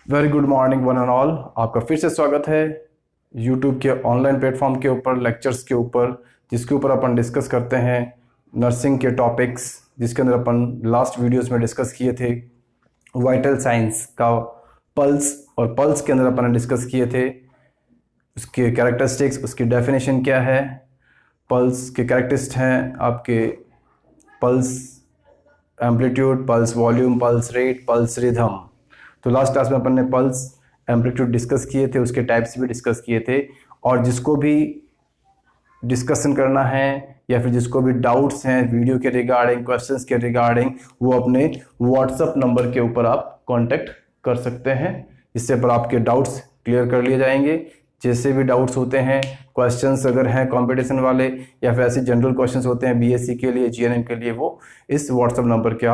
Very good morning one and all. आपका फिर से स्वागत है यूट्यूब के ऑनलाइन प्लेटफॉर्म के ऊपर, लेक्चर्स के ऊपर, जिसके ऊपर अपन डिस्कस करते हैं नर्सिंग के टॉपिक्स, जिसके अंदर अपन लास्ट वीडियोस में डिस्कस किए थे वाइटल साइंस का पल्स, और पल्स के अंदर अपन ने डिस्कस किए थे उसके कैरेक्टरिस्टिक्स, उसकी डेफिनेशन क्या है। पल्स के कैरेक्टरिस्टिक्स हैं आपके pulse amplitude, pulse volume, pulse rate, pulse rhythm. तो लास्ट क्लास में अपन ने पल्स एम्पलीट्यूड डिस्कस किए थे, उसके टाइप्स भी डिस्कस किए थे। और जिसको भी डिस्कशन करना है या फिर जिसको भी डाउट्स हैं वीडियो के रिगार्डिंग, क्वेश्चंस के रिगार्डिंग, वो अपने व्हाट्सएप नंबर के ऊपर आप कांटेक्ट कर सकते हैं, जिससे पर आपके डाउट्स क्लियर कर लिए जाएंगे। जैसे भी डाउट्स होते हैं, क्वेश्चंस अगर हैं कंपटीशन वाले या फिर ऐसे जनरल क्वेश्चंस होते हैं बीएससी के लिए, जीएनएम के लिए, वो इस व्हाट्सएप नंबर के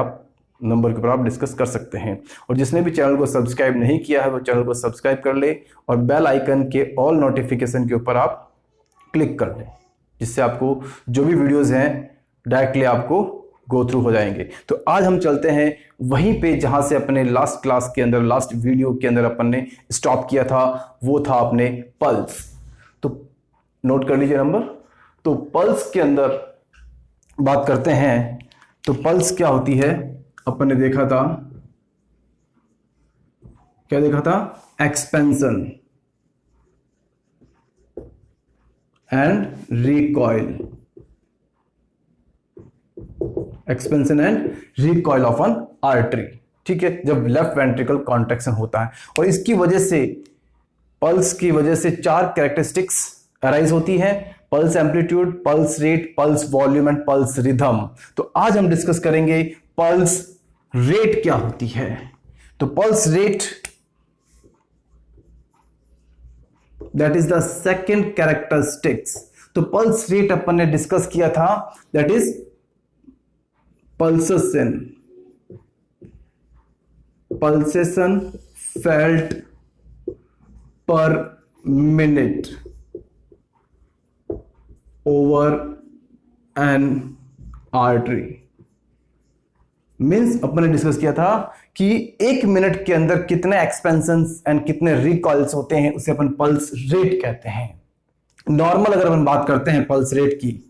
ऊपर आप डिस्कस कर सकते हैं। और जिसने भी चैनल को सब्सक्राइब नहीं किया है वो चैनल को सब्सक्राइब कर ले और बेल आइकन के ऑल नोटिफिकेशन के ऊपर आप क्लिक कर लें, जिससे आपको जो भी वीडियोस हैं डायरेक्टली आपको गो थ्रू हो जाएंगे। तो आज हम चलते हैं वहीं पे जहां से अपने लास्ट क्लास के अंदर, लास्ट वीडियो के अंदर अपन ने स्टॉप किया था, वो था अपने पल्स। तो नोट कर लीजिए नंबर। तो पल्स के अंदर बात करते हैं। तो पल्स क्या होती है, अपन ने देखा था, क्या देखा था, expansion and recoil, expansion and recoil of N artery. ठीक है, जब लेफ्ट वेंट्रिकल कॉन्ट्रैक्शन होता है, और इसकी वजह से, पल्स की वजह से 4 कैरेक्टरिस्टिक्स अराइज होती है: pulse amplitude, pulse rate, pulse volume and pulse rhythm. तो आज हम डिस्कस करेंगे पल्स रेट क्या होती है। तो pulse rate, that is the second characteristics. तो पल्स रेट अपन ने डिस्कस किया था, that is pulsation felt per minute over an artery। Means अपन ने डिस्कस किया था कि 1 मिनट के अंदर कितने एक्सपेंशन एंड कितने रिकॉइल्स होते हैं, उसे अपन पल्स रेट कहते हैं। नॉर्मल अगर अपन बात करते हैं पल्स रेट की,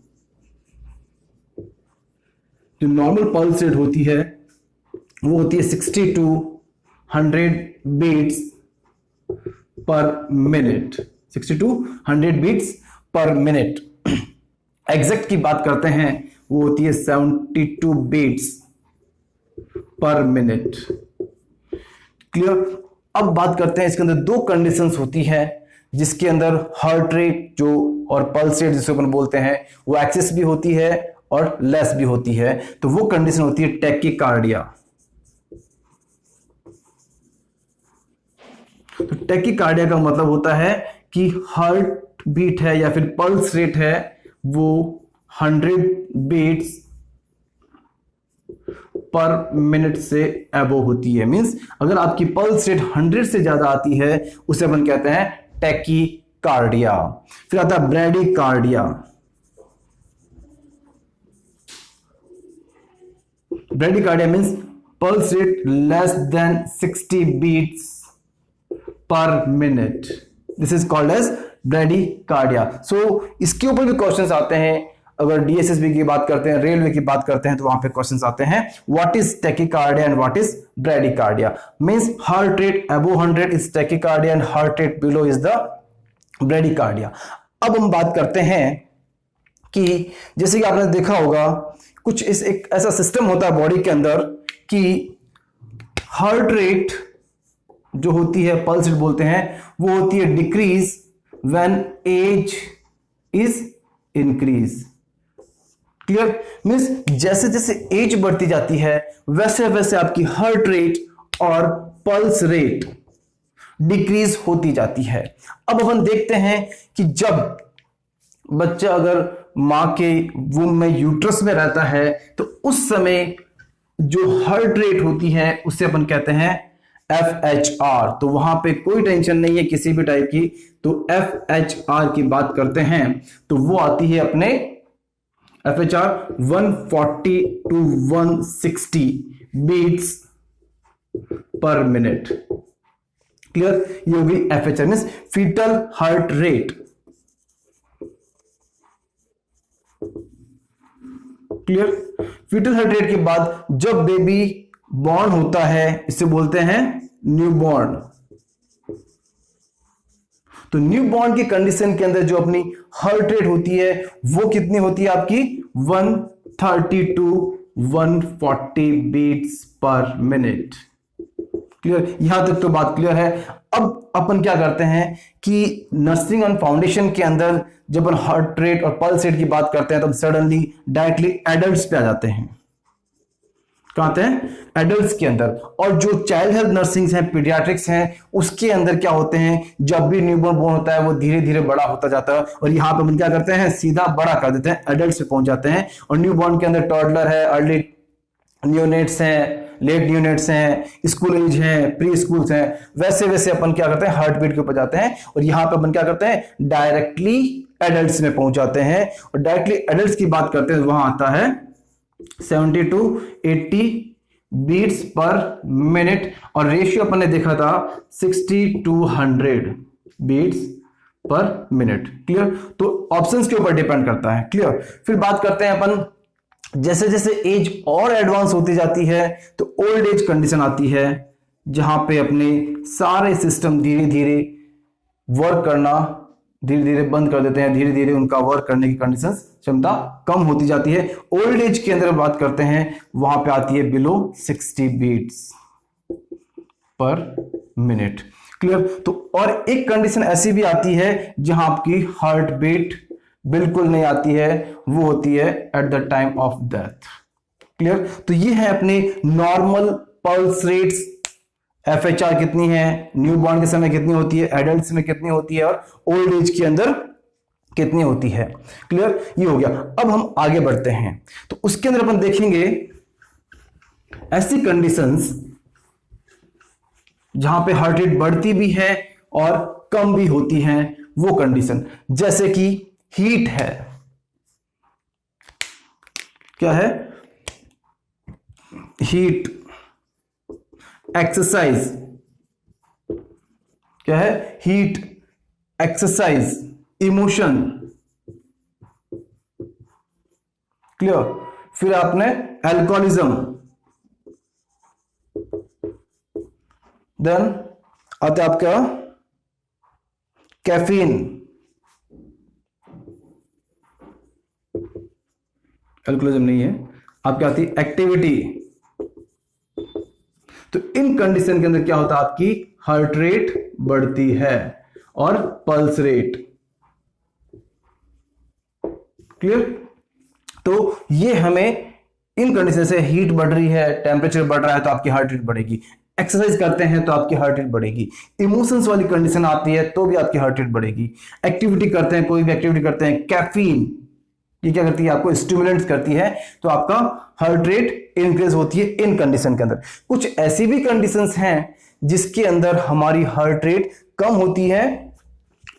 जो नॉर्मल पल्स रेट होती है वो होती है 60 to 100 beats per minute, 60 to 100 beats per minute. Exact की बात करते हैं वो होती है 72 बीट्स पर मिनट। क्लियर। अब बात करते हैं, इसके अंदर 2 कंडीशंस होती है, जिसके अंदर हार्ट रेट जो और पल्स रेट जिसे अपन बोलते हैं वो एक्सेस भी होती है और लेस भी होती है। तो वो कंडीशन होती है टैकीकार्डिया। तो टैकीकार्डिया का मतलब होता है कि हार्ट बीट है या फिर पल्स रेट है वो 100 बीट्स पर मिनट से अबोव होती है। मींस अगर आपकी पल्स रेट 100 से ज्यादा आती है उसे अपन कहते हैं टैकीकार्डिया। फिर आता है bradycardia. Bradycardia means pulse rate less than 60 beats per minute. This is called as bradycardia. So इसके ऊपर भी क्वेश्चंस आते हैं। अगर डीएसएसबी की बात करते हैं, रेलवे की बात करते हैं, तो वहां पे क्वेश्चंस आते हैं, what is tachycardia and what is bradycardia. Means heart rate above 100 is tachycardia and heart rate below is the bradycardia. अब हम बात करते हैं कि जैसे कि आपने देखा होगा, कुछ इस एक ऐसा सिस्टम होता है बॉडी के अंदर कि हार्ट रेट जो होती है, पल्स रेट बोलते हैं, वो होती है decrease when age is increase. Clear. Means जैसे जैसे एज बढ़ती जाती है वैसे वैसे आपकी हार्ट रेट और पल्स रेट डिक्रीज होती जाती है। अब अपन देखते हैं कि जब बच्चा अगर मां के वूम में, यूट्रस में रहता है, तो उस समय जो हार्ट रेट होती है उसे अपन कहते हैं FHR। तो वहां पे कोई टेंशन नहीं है किसी भी टाइप की। तो FHR की बात करते हैं तो वो आती है अपने FHR 140 to 160 beats per minute. Clear, ये हो गई FHR means fetal heart rate. Clear, fetal heart rate के बाद जब बेबी बॉर्न होता है इसे बोलते हैं न्यूबॉर्न। तो न्यूबॉर्न की कंडीशन के अंदर जो अपनी हार्ट रेट होती है वो कितनी होती है आपकी 130 to 140 beats per minute. Clear, यहां तक तो बात क्लियर है। अब अपन क्या करते हैं कि नर्सिंग एंड फाउंडेशन के अंदर जब अपन हार्ट रेट और पल्स रेट की बात करते हैं तो सडनली डायरेक्टली एडल्ट्स पे आ जाते हैं। कहां आते हैं? एडल्ट्स के अंदर। और जो चाइल्ड हेल्थ नर्सिंग है, पीडियाट्रिक्स हैं, उसके अंदर क्या होते हैं, जब भी न्यूबॉर्न बोर्न होता है वो धीरे धीरे बड़ा होता जाता है और यहां पे हम क्या करते हैं, सीधा बड़ा कर देते हैं, एडल्ट्स पे पहुंच जाते हैं। और न्यूबॉर्न के अंदर टॉडलर है, अर्ली न्यूनेट्स हैं, लेट न्यूनेट्स हैं, स्कूल एज हैं, प्री स्कूल्स हैं, वैसे वैसे अपन क्या करते हैं हार्ट बीट के ऊपर जाते हैं और यहां पे अपन क्या करते हैं डायरेक्टली एडल्ट्स में पहुंच जाते हैं। और डायरेक्टली एडल्ट्स की बात करते हैं वहां आता है 70 to 80 बीट्स पर मिनट और रेशियो अपन ने देखा था 60 to 100 beats per minute. Clear, तो ऑप्शंस के ऊपर डिपेंड करता है। क्लियर, फिर बात करते हैं अपन जैसे जैसे एज और एडवांस होती जाती है तो ओल्ड एज कंडीशन आती है जहां पे अपने सारे सिस्टम धीरे धीरे वर्क करना धीरे धीरे बंद कर देते हैं, धीरे धीरे उनका वर्क करने की कंडीशन क्षमता कम होती जाती है। ओल्ड एज के अंदर बात करते हैं वहां पे आती है below 60 beats per minute. Clear, तो और एक कंडीशन ऐसी भी आती है जहां आपकी हार्ट बीट बिल्कुल नहीं आती है, वो होती है at the time of death. Clear, तो ये है अपने नॉर्मल पल्स रेट्स। FHR कितनी है, न्यूबॉर्न के समय कितनी होती है, एडल्ट्स में कितनी होती है और ओल्ड एज के अंदर कितनी होती है। क्लियर, ये हो गया। अब हम आगे बढ़ते हैं तो उसके अंदर अपन देखेंगे ऐसी कंडीशंस जहां पे हार्ट रेट बढ़ती भी है और कम भी होती है। वो कंडीशन जैसे कि हीट है, क्या है, हीट, एक्सरसाइज, क्या है, हीट, एक्सरसाइज, इमोशन। क्लियर, फिर आपने अल्कोहलिज्म, देन आता है आपका कैफीन, अल्कोहलिज्म नहीं है, आपकी आती है एक्टिविटी। तो इन कंडीशन के अंदर क्या होता है, आपकी हार्ट रेट बढ़ती है और पल्स रेट। क्लियर, तो ये हमें इन कंडीशन से हीट बढ़ रही है, टेम्परेचर बढ़ रहा है तो आपकी हार्ट रेट बढ़ेगी, एक्सरसाइज करते हैं तो आपकी हार्ट रेट बढ़ेगी, इमोशंस वाली कंडीशन आती है तो भी आपकी हार्ट रेट बढ़ेगी, एक्टिविटी करते हैं, कोई भी एक्टिविटी करते हैं, कैफीन ये क्या करती है, आपको स्टिमुलेंट्स करती है तो आपका हार्ट रेट इंक्रीज होती है इन कंडीशन के अंदर। कुछ ऐसी भी कंडीशंस हैं जिसके अंदर हमारी हार्ट रेट कम होती है,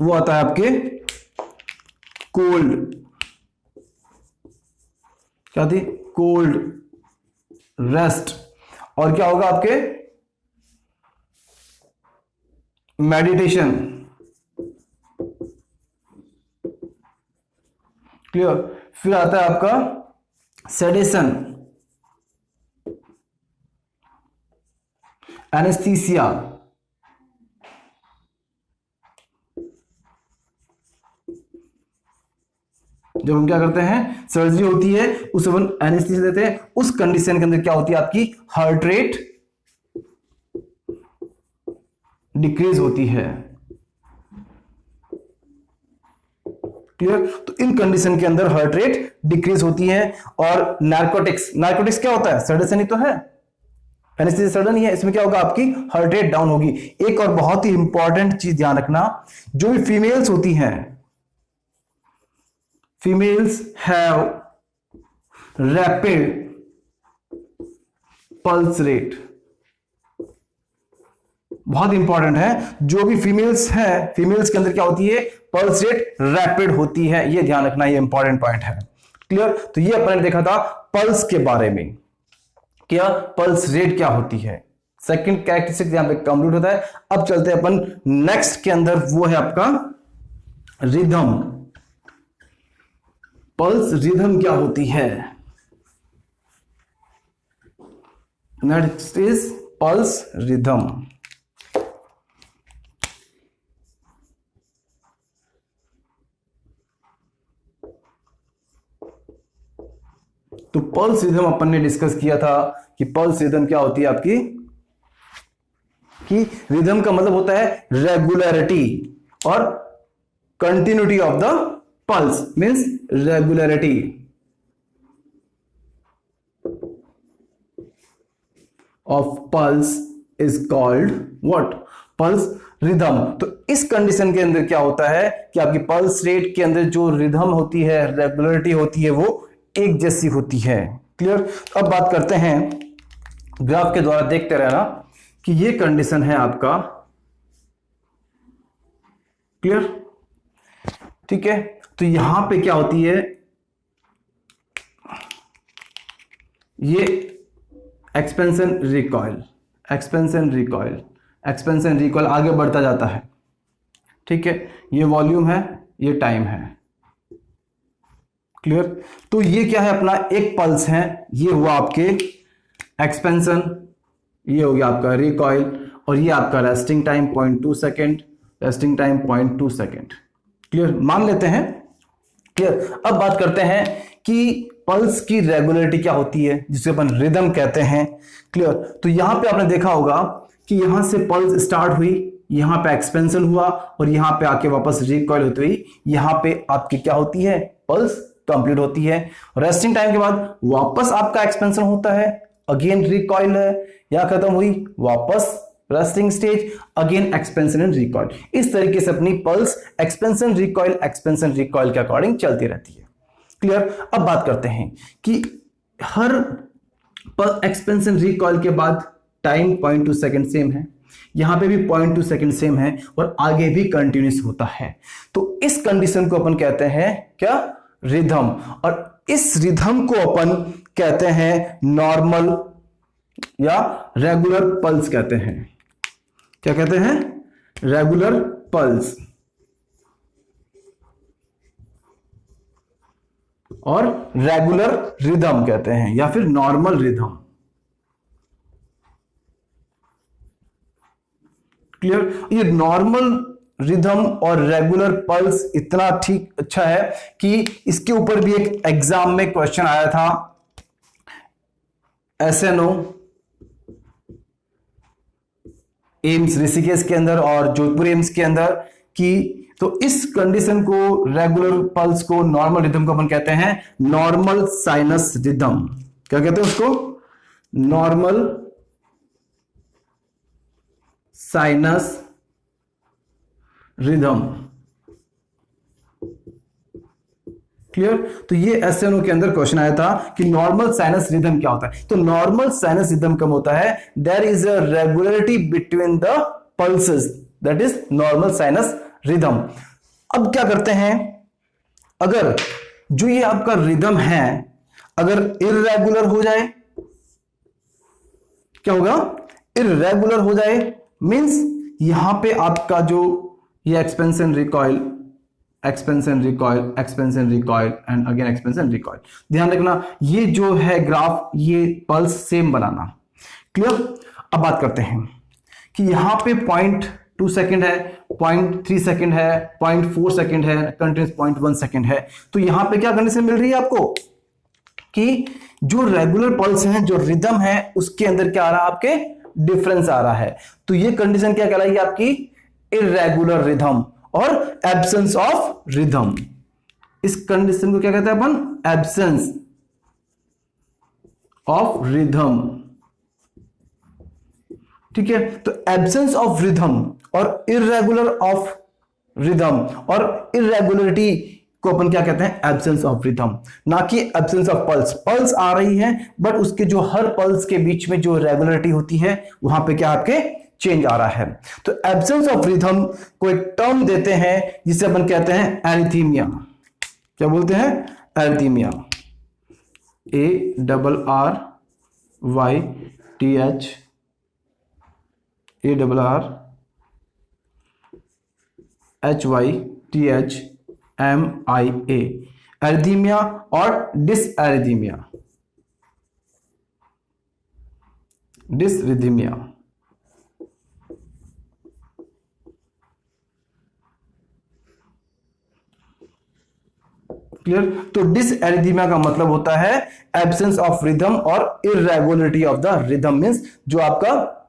वो आता है आपके कोल्ड, क्या थी, कोल्ड, रेस्ट, और क्या होगा आपके मेडिटेशन। क्लियर, फिर आता है आपका सेडेशन, एनेस्थीसिया, जब हम क्या करते हैं सर्जरी होती है उस अपन एनेस्थीसिया देते हैं, उस कंडीशन के अंदर क्या होती है आपकी हार्ट रेट डिक्रीज होती है। क्लियर, तो इन कंडीशन के अंदर हार्ट रेट डिक्रीज होती है। और नार्कोटिक्स, नार्कोटिक्स क्या होता है, सडन ही तो है, एनेस्थीसिया सडन ही है, इसमें क्या होगा आपकी हार्ट रेट डाउन होगी। एक और बहुत ही इंपॉर्टेंट चीज ध्यान रखना, जो भी फीमेल्स होती हैं, females have rapid pulse rate, बहुत इंपॉर्टेंट है, जो भी फीमेल्स हैं, फीमेल्स के अंदर क्या होती है, पल्स रेट रैपिड होती है, ये ध्यान रखना, ये इंपॉर्टेंट पॉइंट है। क्लियर, तो ये अपन ने देखा था पल्स के बारे में, क्या पल्स रेट क्या होती है, सेकंड कैरेक्टरिस्टिक यहां पे कंप्लीट होता है। अब चलते हैं अपन नेक्स्ट के अंदर, वो है आपका रिदम। पल्स रिदम क्या होती है? Next is pulse rhythm. तो पल्स रिदम अपन ने डिस्कस किया था कि पल्स रिदम क्या होती है आपकी, कि रिदम का मतलब होता है रेगुलरिटी और continuity of the pulse, means regularity of pulse is called what? Pulse rhythm. तो इस कंडीशन के अंदर क्या होता है कि आपकी पल्स रेट के अंदर जो रिदम होती है, रेगुलरिटी होती है, वो एक जैसी होती है। क्लियर? अब बात करते हैं, ग्राफ के द्वारा देखते रहना कि ये कंडीशन है आपका। क्लियर? ठीक है, तो यहां पे क्या होती है, ये expansion recoil, expansion recoil, expansion recoil आगे बढ़ता जाता है। ठीक है, ये वॉल्यूम है, ये टाइम है। क्लियर? तो ये क्या है अपना, एक पल्स है, ये हुआ आपके एक्सपेंशन, ये हो गया आपका रिकॉइल, और ये आपका resting time 0.2 second, resting time 0.2 second. Clear? मान लेते हैं। क्लियर? अब बात करते हैं कि पल्स की रेगुलरिटी क्या होती है, जिसे अपन रिदम कहते हैं। क्लियर? तो यहां पे आपने देखा होगा कि यहां से पल्स स्टार्ट हुई, यहां पे एक्सपेंशन हुआ, और यहां पे आके वापस रिकॉइल होती हुई यहां पे आपकी क्या होती है, पल्स कंप्लीट होती है। रेस्टिंग टाइम के बाद वापस आपका एक्सपेंशन होता है, अगेन रिकॉइल है, या खत्म हुई, वापस resting stage, again expansion and recoil. इस तरीके से अपनी पल्स एक्सपेंशन रिकॉइल के अकॉर्डिंग चलती रहती है। क्लियर? अब बात करते हैं कि हर एक्सपेंशन रिकॉइल के बाद टाइम 0.2 सेकेंड सेम है, यहां पे भी 0.2 सेकेंड सेम है, और आगे भी कंटिन्यूस होता है। तो इस कंडीशन को अपन कहते हैं क्या, रिदम। और इस रिदम को अपन कहते हैं नॉर्मल या रेगुलर पल्स कहते हैं। क्या कहते हैं? रेगुलर पल्स और रेगुलर रिदम कहते हैं, या फिर नॉर्मल रिदम। क्लियर? ये नॉर्मल रिदम और रेगुलर पल्स इतना ठीक अच्छा है कि इसके ऊपर भी एक एग्जाम में क्वेश्चन आया था, एसएनओ एम्स ऋषिकेश के अंदर और जोधपुर एम्स के अंदर, कि तो इस कंडीशन को, रेगुलर पल्स को, नॉर्मल रिदम को अपन कहते हैं नॉर्मल साइनस रिदम। क्या कहते हैं उसको? Normal sinus rhythm. क्लियर? तो ये एसएनओ के अंदर क्वेश्चन आया था कि नॉर्मल साइनस रिदम क्या होता है। तो नॉर्मल साइनस रिदम कब होता है? There is a regularity between the pulses, that is normal sinus rhythm. अब क्या करते हैं, अगर जो ये आपका रिदम है अगर इररेगुलर हो जाए, क्या होगा? इररेगुलर हो जाए, मींस यहां पे आपका जो ये expansion recoil, expansion recoil, expansion recoil and again expansion recoil. ध्यान रखना, ये जो है ग्राफ, ये पल्स सेम बनाना। क्लियर? अब बात करते हैं कि यहां पे 0.2 सेकेंड है, 0.3 सेकेंड है, 0.4 सेकेंड है, कंटिन्यूस 0.1 सेकेंड है। तो यहां पे क्या कंडीशन मिल रही है आपको कि जो रेगुलर पल्स है, जो रिदम है, उसके अंदर क्या आ रहा है, आपके डिफरेंस आ रहा है। तो ये कंडीशन क्या कहलाएगी आपकी? इररेगुलर रिदम और एब्सेंस ऑफ रिदम। इस कंडीशन को क्या कहते हैं अपन? Absence of rhythm. ठीक है, तो एब्सेंस ऑफ रिदम और इररेगुलर ऑफ रिदम और इररेगुलरिटी को अपन क्या कहते हैं? एब्सेंस ऑफ रिदम, ना कि एब्सेंस ऑफ पल्स। पल्स आ रही है बट उसके जो हर पल्स के बीच में जो रेगुलरिटी होती है वहां पे क्या आपके चेंज आ रहा है। तो एब्सेंस ऑफ रिदम को एक टर्म देते हैं जिसे अपन कहते हैं एरिथीमिया। क्या बोलते हैं? एरिथीमिया। ARRYTHMIA। ARRHYTHMIA, एरिथीमिया और डिसएरिथीमिया। डिसरिथीमिया, क्लियर। तो डिसएरिथीमिया का मतलब होता है एब्सेंस ऑफ रिदम और irregularity of the rhythm, means जो आपका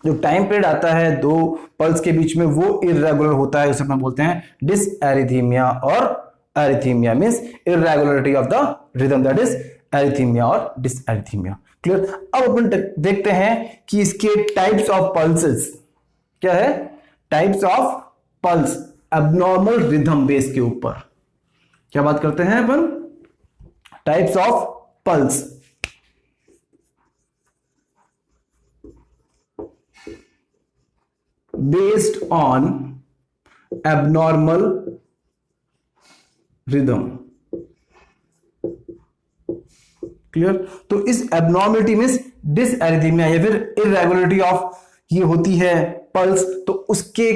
जो टाइम पीरियड आता है दो पल्स के बीच में वो इरेगुलर होता है, उसे हम बोलते हैं डिसएरिथीमिया। और arrhythmia means irregularity of the rhythm, that is arrhythmia और डिसएरिथीमिया, क्लियर। अब अपन देखते हैं कि इसके टाइप्स ऑफ पल्सेस क्या है। Types of pulse abnormal rhythm base के ऊपर क्या बात करते हैं अपन, types of pulse. Based on abnormal rhythm, clear. तो इस एबनॉर्मलिटी मींस डिसएरिथीमिया या फिर इरेगुलरिटी ऑफ ये होती है पल्स, तो उसके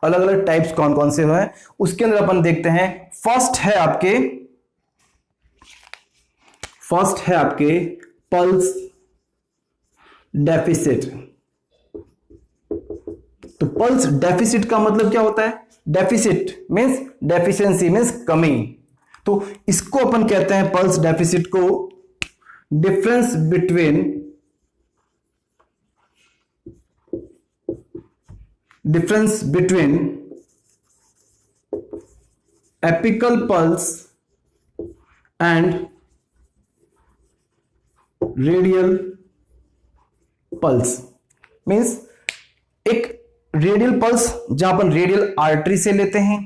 अलग अलग टाइप्स कौन कौन से हैं उसके अंदर अपन देखते हैं। फर्स्ट है आपके पल्स डेफिसिट। तो पल्स डेफिसिट का मतलब क्या होता है, डेफिसिट मींस डेफिशिएंसी मींस कमी। तो इसको अपन कहते हैं पल्स डेफिसिट को difference between apical pulse and radial pulse. Means एक रेडियल पल्स जहां अपन रेडियल आर्टरी से लेते हैं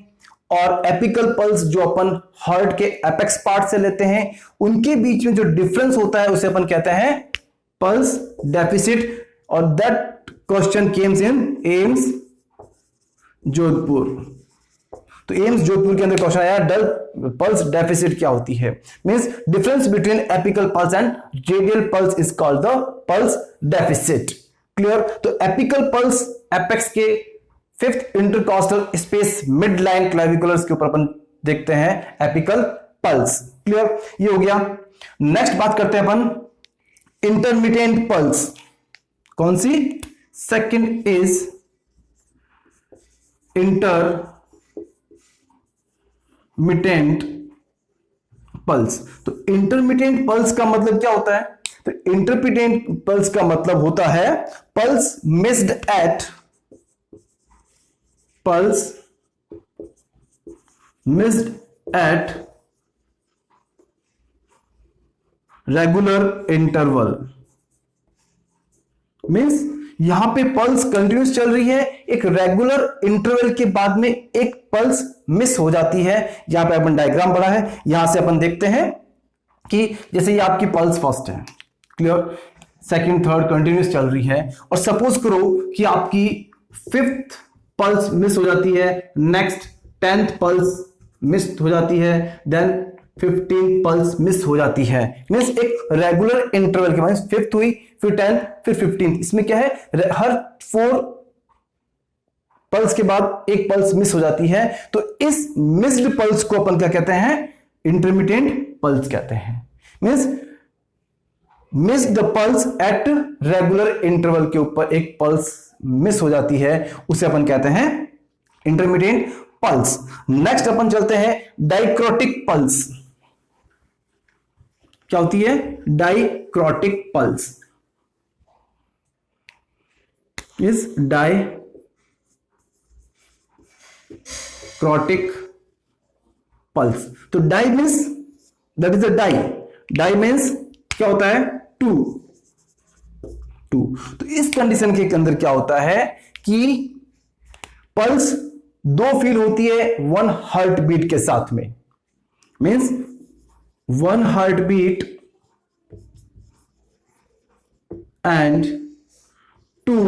और एपिकल पल्स जो अपन हार्ट के एपेक्स पार्ट से लेते हैं, उनके बीच में जो डिफरेंस होता है उसे अपन कहते हैं पल्स डेफिसिट। और that question Kemps in AIIMS Jodhpur. तो एम्स जोधपुर के अंदर क्वेश्चन आया पल्स डेफिसिट क्या होती है, means difference between apical pulse and radial pulse is called the pulse deficit, clear. तो एपिकल पल्स एपेक्स के fifth intercostal space mid line claviculars के ऊपर अपन देखते हैं एपिकल पल्स, क्लियर। ये हो गया। नेक्स्ट बात करते हैं अपन इंटरमिटेंट पल्स। कौन सी, सेकंड इज इंटरमिटेंट पल्स। तो इंटरमिटेंट पल्स का मतलब क्या होता है, तो इंटरमिटेंट पल्स का मतलब होता है pulse missed at regular interval. Means यहां पे पल्स कंटिन्यूस चल रही है, एक रेगुलर इंटरवल के बाद में एक पल्स मिस हो जाती है। यहां पे अपन डायग्राम पढ़ा है, यहां से अपन देखते हैं कि जैसे ये आपकी पल्स फर्स्ट है, क्लियर, सेकंड थर्ड कंटिन्यूस चल रही है, और सपोज करो कि आपकी फिफ्थ पल्स मिस हो जाती है, नेक्स्ट 10th पल्स मिस हो जाती है, देन 15 पल्स मिस हो जाती है। मींस एक रेगुलर इंटरवल के बाद फिफ्थ हुई, फिर 10th, फिर 15th। इसमें क्या है, हर 4 पल्स के बाद एक पल्स मिस हो जाती है। तो इस मिस्ड पल्स को अपन क्या कहते हैं, इंटरमिटेंट पल्स कहते हैं। Means miss the pulse at regular interval के ऊपर एक पल्स मिस हो जाती है, उसे अपन कहते हैं इंटरमिटेंट पल्स। नेक्स्ट अपन चलते हैं डाइक्रोटिक पल्स। क्या होती है, डाइक्रोटिक पल्स। इस डाइक्रोटिक पल्स। तो di means that is a di means क्या होता है, 2। तो इस कंडीशन के अंदर क्या होता है कि पल्स 2 फील होती है 1 हार्ट बीट के साथ में। Means 1 heart beat and 2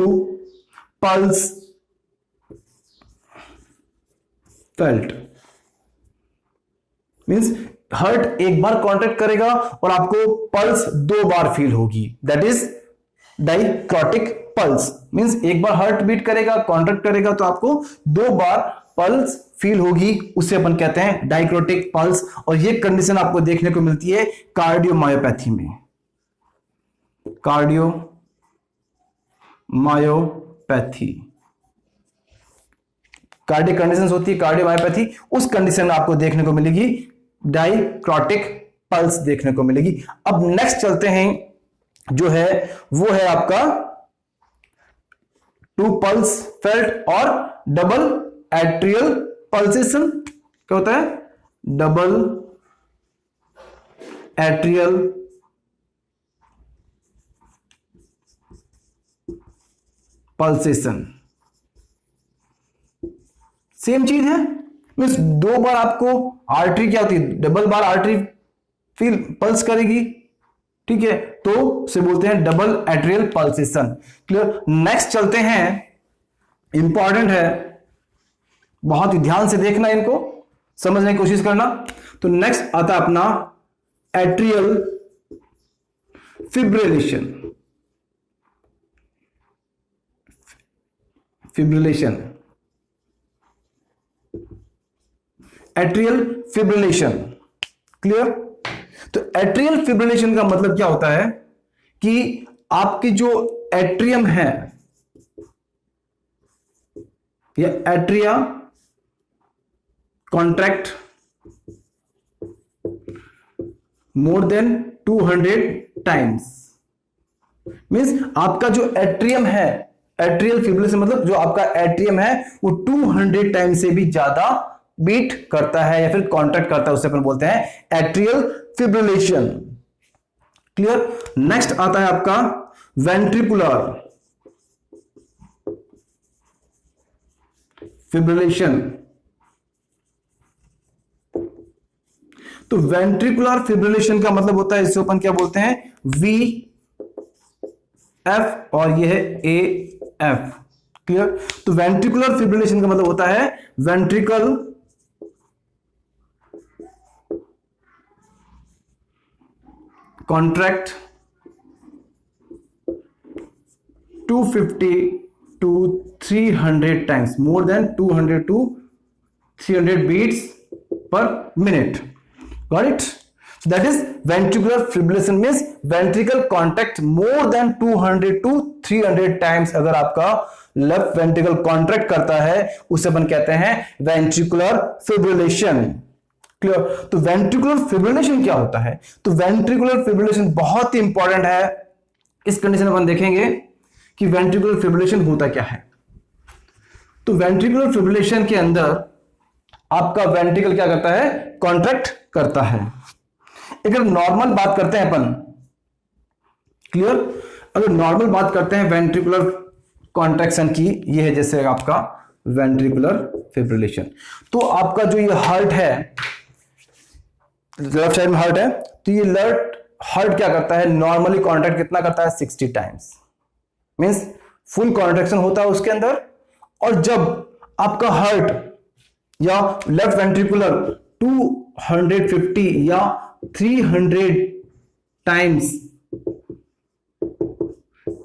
pulse felt. Means heart एक बार कॉन्ट्रैक्ट करेगा और आपको पल्स 2 बार फील होगी, that is dicrotic pulse. Means एक बार हार्ट बीट करेगा, कॉन्ट्रैक्ट करेगा तो आपको 2 बार पल्स फील होगी, उसे अपन कहते हैं डाइक्रोटिक पल्स। और ये कंडीशन आपको देखने को मिलती है कार्डियोमायोपैथी में। कार्डियोमायोपैथी, कार्डियक कंडीशंस होती है कार्डियोमायोपैथी, उस कंडीशन में आपको देखने को मिलेगी डाइक्रोटिक पल्स देखने को मिलेगी। अब नेक्स्ट चलते हैं, जो है वो है आपका 2 पल्स फेल्ट और डबल एट्रियल पल्सेशन। क्या होता है? डबल एट्रियल पल्सेशन सेम चीज है। मीन्स 2 बार आपको आर्टरी क्या होती है, डबल बार आर्टरी फील पल्स करेगी, ठीक है, तो उसे बोलते हैं double atrial pulsation. Clear? Next चलते हैं, इंपॉर्टेंट है, बहुत ही ध्यान से देखना, इनको समझने की कोशिश करना। तो नेक्स्ट आता है अपना atrial fibrillation. Fibrillation, atrial fibrillation. Clear? तो एट्रियल फिब्रिलेशन का मतलब क्या होता है कि आपकी जो एट्रियम है या atria contract more than 200 times. Means आपका जो एट्रियम है, एट्रियल फिब्रिलेशन मतलब जो आपका एट्रियम है वो 200 टाइम से भी ज्यादा बीट करता है या फिर कॉन्ट्रैक्ट करता है, उसे अपन बोलते हैं एट्रियल फिब्रिलेशन। क्लियर? नेक्स्ट आता है आपका वेंट्रिकुलर फिब्रिलेशन। तो वेंट्रिकुलर फिब्रिलेशन का मतलब होता है, इसे अपन क्या बोलते हैं? वी एफ और यह है ए एफ। क्लियर? तो वेंट्रिकुलर फिब्रिलेशन का मतलब होता है ventricle contract 250 to 300 times, more than 200 to 300 beats per minute. Got it? That is ventricular fibrillation means ventricle contract more than 200 to 300 times. अगर आपका लेफ्ट वेंट्रिकल कॉन्ट्रैक्ट करता है उसे अपन कहते हैं वेंट्रिकुलर फिब्रिलेशन। क्लियर? तो वेंट्रिकुलर फिब्रिलेशन क्या होता है? तो वेंट्रिकुलर फिब्रिलेशन बहुत ही इंपॉर्टेंट है। इस कंडीशन में अपन देखेंगे कि वेंट्रिकुलर फिब्रिलेशन होता क्या है। तो वेंट्रिकुलर फिब्रिलेशन के अंदर आपका वेंट्रिकल क्या करता है? कॉन्ट्रैक्ट करता है। अगर नॉर्मल बात करते हैं अपन, क्लियर, अगर नॉर्मल बात करते हैं वेंट्रिकुलर कॉन्ट्रैक्शन की, ये है जैसे आपका वेंट्रिकुलर फिब्रिलेशन। तो आपका जो ये हार्ट है, लेफ्ट साइड में हार्ट है, तो ये लेफ्ट हार्ट क्या करता है? नॉर्मली कॉन्ट्रैक्ट कितना करता है? 60 टाइम्स। मींस फुल कॉन्ट्रैक्शन होता है उसके अंदर। और जब आपका हार्ट या लेफ्ट वेंट्रिकुलर 250 या 300 टाइम्स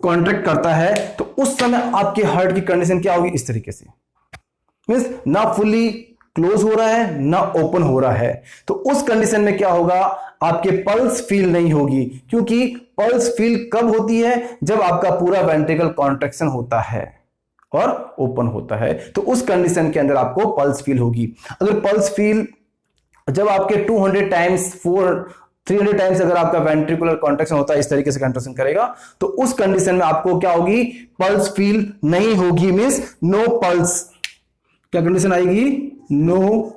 कॉन्ट्रैक्ट करता है तो उस समय आपके हार्ट की कंडीशन क्या होगी? इस तरीके से, मींस ना फुल्ली क्लोज हो रहा है ना ओपन हो रहा है। तो उस कंडीशन में क्या होगा? आपके पल्स फील नहीं होगी, क्योंकि पल्स फील कब होती है? जब आपका पूरा वेंट्रिकल कॉन्ट्रैक्शन होता है और ओपन होता है, तो उस कंडीशन के अंदर आपको पल्स फील होगी। अगर पल्स फील जब आपके 200 टाइम्स 300 टाइम्स अगर आपका वेंट्रिकुलर कॉन्ट्रैक्शन होता है, इस तरीके से कॉन्ट्रैक्शन करेगा, तो उस कंडीशन में आपको क्या होगी? पल्स फील नहीं होगी, मींस नो पल्स। क्या कंडीशन आएगी? No